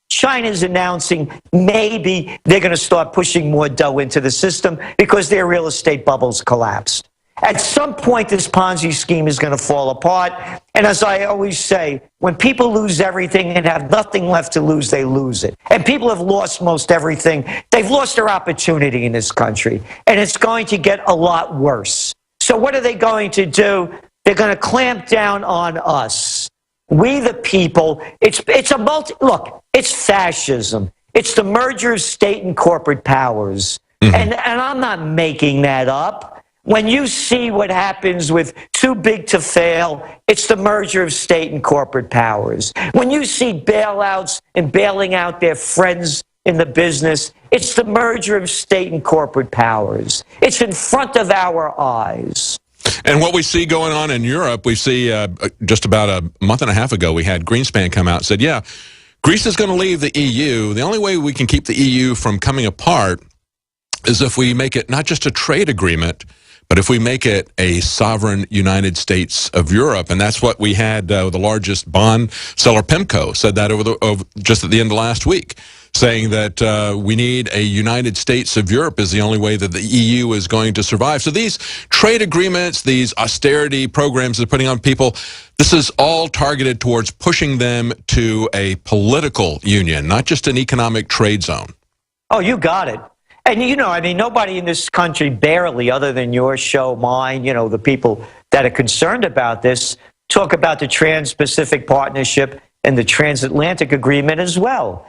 China's announcing maybe they're going to start pushing more dough into the system because their real estate bubbles collapsed. At some point, this Ponzi scheme is going to fall apart. And as I always say, when people lose everything and have nothing left to lose, they lose it. And people have lost most everything. They've lost their opportunity in this country. And it's going to get a lot worse. So what are they going to do? They're going to clamp down on us. We the people, it's fascism. It's the merger of state and corporate powers. Mm-hmm. And I'm not making that up. When you see what happens with too big to fail, it's the merger of state and corporate powers. When you see bailouts and bailing out their friends in the business, it's the merger of state and corporate powers. It's in front of our eyes. And what we see going on in Europe, we see just about a month and a half ago, we had Greenspan come out and said, yeah, Greece is going to leave the EU. The only way we can keep the EU from coming apart is if we make it not just a trade agreement, but if we make it a sovereign United States of Europe. And that's what we had, the largest bond seller, PIMCO, said that just at the end of last week, saying that we need a United States of Europe is the only way that the EU is going to survive. So these trade agreements, these austerity programs they're putting on people, this is all targeted towards pushing them to a political union, not just an economic trade zone. Oh, you got it. And, you know, I mean, nobody in this country, barely, other than your show, mine, you know, the people that are concerned about this, talk about the Trans-Pacific Partnership and the Transatlantic Agreement as well.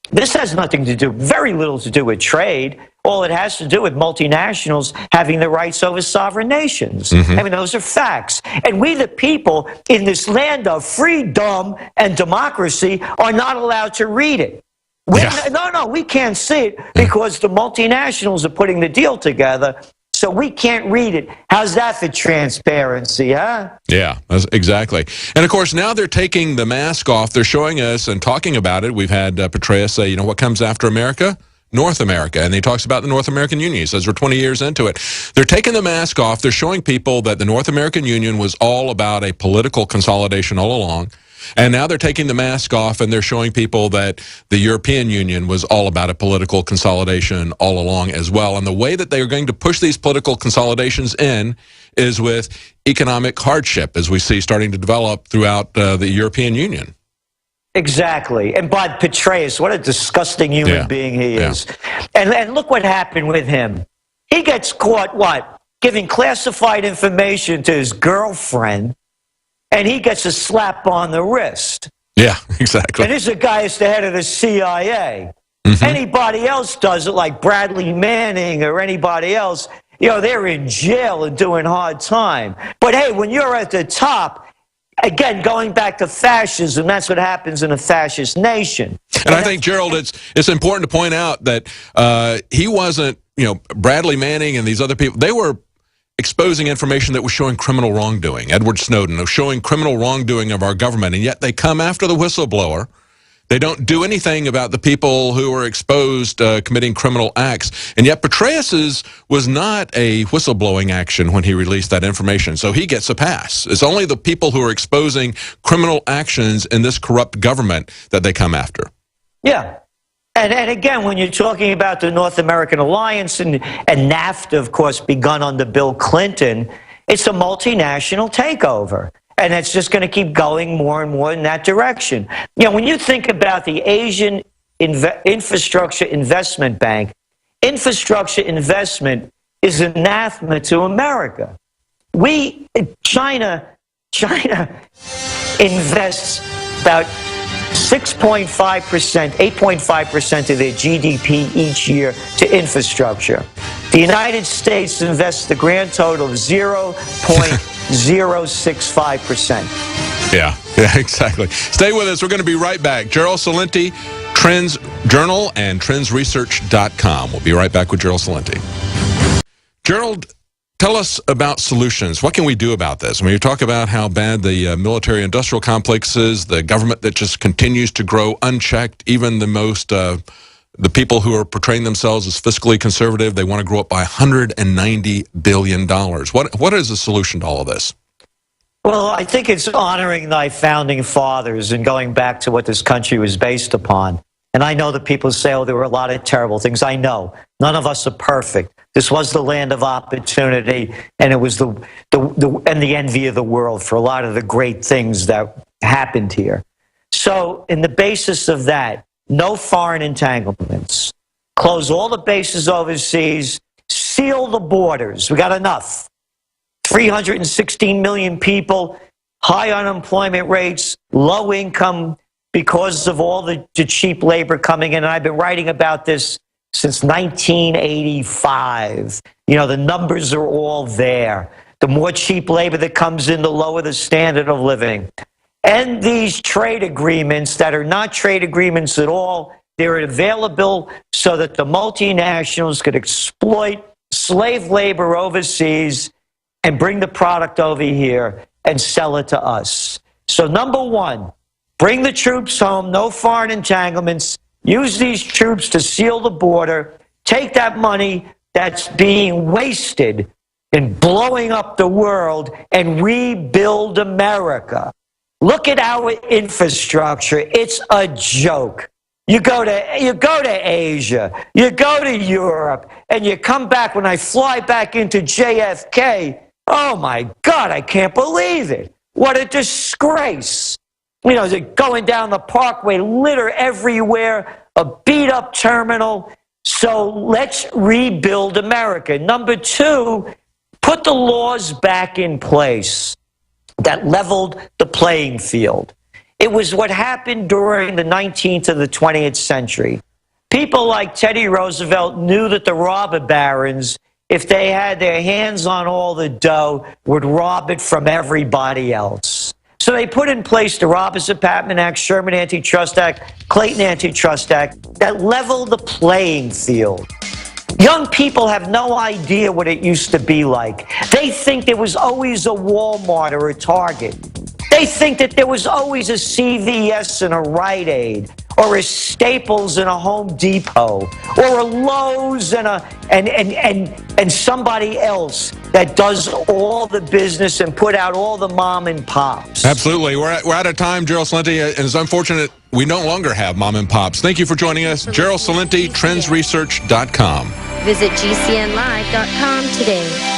This has nothing to do, very little to do with trade. All it has to do with multinationals having the rights over sovereign nations. Mm-hmm. I mean, those are facts. And we, the people in this land of freedom and democracy, are not allowed to read it. No, we can't see it because the multinationals are putting the deal together, so we can't read it. How's that for transparency, huh? Yeah, exactly. And, of course, now they're taking the mask off. They're showing us and talking about it. We've had Petraeus say, you know, what comes after America? North America. And he talks about the North American Union. He says we're 20 years into it. They're taking the mask off. They're showing people that the North American Union was all about a political consolidation all along. And now they're taking the mask off and they're showing people that the European Union was all about a political consolidation all along as well. And the way that they are going to push these political consolidations in is with economic hardship, as we see starting to develop throughout the European Union. Exactly. And Bob Petraeus, what a disgusting human being he is. And look what happened with him. He gets caught, what? Giving classified information to his girlfriend. And he gets a slap on the wrist. Yeah, exactly. And this is a guy who's the head of the CIA. Mm-hmm. Anybody else does it, like Bradley Manning or anybody else, you know, they're in jail and doing hard time. But hey, when you're at the top, again, going back to fascism, that's what happens in a fascist nation. And I think, Gerald, it's important to point out that he wasn't, you know, Bradley Manning and these other people, they were exposing information that was showing criminal wrongdoing. Edward Snowden was showing criminal wrongdoing of our government, and yet they come after the whistleblower. They don't do anything about the people who are exposed committing criminal acts. And yet Petraeus was not a whistleblowing action when he released that information, so he gets a pass. It's only the people who are exposing criminal actions in this corrupt government that they come after. Yeah. And again, when you're talking about the North American Alliance and NAFTA, of course, begun under Bill Clinton, it's a multinational takeover. And it's just going to keep going more and more in that direction. You know, when you think about the Asian Infrastructure Investment Bank, infrastructure investment is anathema to America. China invests about 6.5%, 8.5% of their GDP each year to infrastructure. The United States invests the grand total of 0.065%. Yeah, exactly. Stay with us. We're going to be right back. Gerald Celente, Trends Journal and TrendsResearch.com. We'll be right back with Gerald Celente. Gerald, tell us about solutions. What can we do about this? I mean, you talk about how bad the military-industrial complex is, the government that just continues to grow unchecked, even the most, the people who are portraying themselves as fiscally conservative, they want to grow up by $190 billion. What is the solution to all of this? Well, I think it's honoring thy founding fathers and going back to what this country was based upon. And I know that people say, oh, there were a lot of terrible things. I know. None of us are perfect. This was the land of opportunity, and it was the envy of the world for a lot of the great things that happened here. So in the basis of that, no foreign entanglements. Close all the bases overseas. Seal the borders. We got enough. 316 million people, high unemployment rates, low income because of all the cheap labor coming in. And I've been writing about this since 1985. You know, the numbers are all there. The more cheap labor that comes in, the lower the standard of living. And these trade agreements that are not trade agreements at all, they're available so that the multinationals could exploit slave labor overseas and bring the product over here and sell it to us. So number one, bring the troops home, no foreign entanglements, use these troops to seal the border, take that money that's being wasted in blowing up the world and rebuild America. Look at our infrastructure. It's a joke. You go to Asia, you go to Europe, and you come back. When I fly back into JFK, oh my God, I can't believe it. What a disgrace. You know, going down the parkway, litter everywhere, a beat-up terminal. So let's rebuild America. Number two, put the laws back in place that leveled the playing field. It was what happened during the 19th and the 20th century. People like Teddy Roosevelt knew that the robber barons, if they had their hands on all the dough, would rob it from everybody else. So they put in place the Robertson-Patman Act, Sherman Antitrust Act, Clayton Antitrust Act, that leveled the playing field. Young people have no idea what it used to be like. They think there was always a Walmart or a Target. They think that there was always a CVS and a Rite Aid, or a Staples and a Home Depot, or a Lowe's and somebody else that does all the business and put out all the mom and pops. Absolutely. We're out of time, Gerald Celente, and it's unfortunate we no longer have mom and pops. Thank you for joining us. Gerald Celente, trendsresearch.com. Visit GCNlive.com today.